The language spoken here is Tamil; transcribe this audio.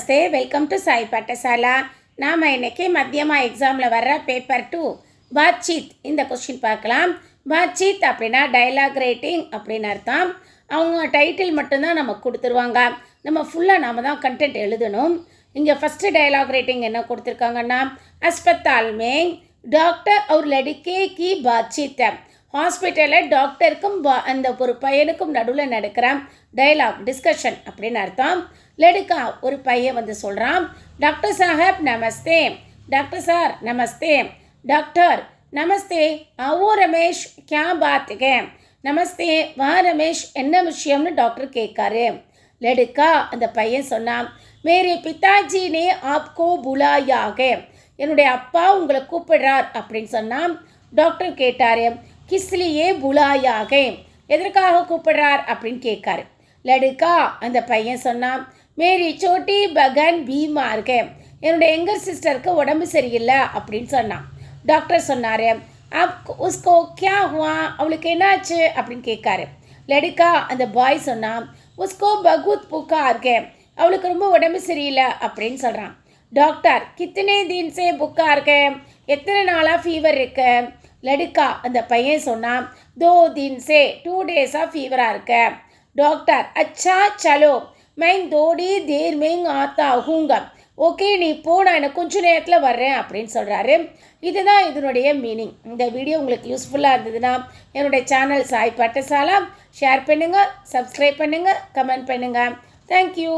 Namaste, welcome to Sai Pathashala. நாம் இன்னைக்கு மத்தியமா எக்ஸாமில் வர்ற பேப்பர் 2 பாத்சீத் இந்த கொஸ்டின் பார்க்கலாம். பாத்சீத் அப்படின்னா டைலாக் ரைட்டிங் அப்படின்னு அர்த்தம். அவங்க டைட்டில் மட்டும்தான் நமக்கு கொடுத்துருவாங்க. நம்ம ஃபுல்லாக நாம் தான் கண்டென்ட் எழுதணும். இங்கே ஃபஸ்ட்டு டைலாக் ரைட்டிங் என்ன கொடுத்துருக்காங்கன்னா, अस्पताल में डॉक्टर और लड़के की बातचीत. ஹாஸ்பிட்டலில் டாக்டருக்கும் அந்த ஒரு பையனுக்கும் நடுவில் நடக்கிற டைலாக் டிஸ்கஷன் அப்படின்னு அர்த்தம். லடுக்கா ஒரு பையன் வந்து சொல்கிறான், டாக்டர் சாஹப் நமஸ்தே. டாக்டர் சார் நமஸ்தே. டாக்டர் நமஸ்தே. ஓ ரமேஷ் கியா பாத்துக. நமஸ்தே வா ரமேஷ் என்ன விஷயம்னு டாக்டர் கேட்காரு. லடுக்கா அந்த பையன் சொன்னான், மேரே பிதாஜி நே ஆப்கோ புலாயாக. என்னுடைய அப்பா உங்களை கூப்பிடுறார் அப்படின்னு சொன்னான். டாக்டர் கேட்டார், கிஸ்லியே புலாயாக, எதற்காக கூப்பிடுறார் அப்படின்னு கேட்காரு. லடுக்கா அந்த பையன் சொன்னான், மேரி சோட்டி பகன் பீமார்க. என்னுடைய எங்கர் சிஸ்டருக்கு உடம்பு சரியில்லை அப்படின்னு சொன்னான். டாக்டர் சொன்னார், உஸ்கோ கியா ஹுவா, அவளுக்கு என்னாச்சு அப்படின்னு கேட்காரு. லடுக்கா அந்த பாய் சொன்னான், உஸ்கோ பகுத் புகார்க, அவளுக்கு ரொம்ப உடம்பு சரியில்லை அப்படின்னு சொல்கிறான். டாக்டர் கித்தனை தின் சே புகார்க, எத்தனை நாளாக ஃபீவர் இருக்கு. லடுக்கா அந்த பையன் சொன்னான், 2 दिन से 2 डेज़ாக ஃபீவராக இருக்க. டாக்டர் அச்சா சலோ मैं थोड़ी देर में आता हूँगा. ஓகே நீ போ, நான் எனக்கு கொஞ்சம் நேரத்தில் வர்றேன் அப்படின்னு சொல்கிறாரு. இதுதான் இதனுடைய மீனிங். இந்த வீடியோ உங்களுக்கு யூஸ்ஃபுல்லாக இருந்ததுன்னா என்னுடைய சேனல் சாய் பாட்டசாலா ஷேர் பண்ணுங்கள், சப்ஸ்கிரைப் பண்ணுங்கள், கமெண்ட் பண்ணுங்கள். தேங்க்யூ.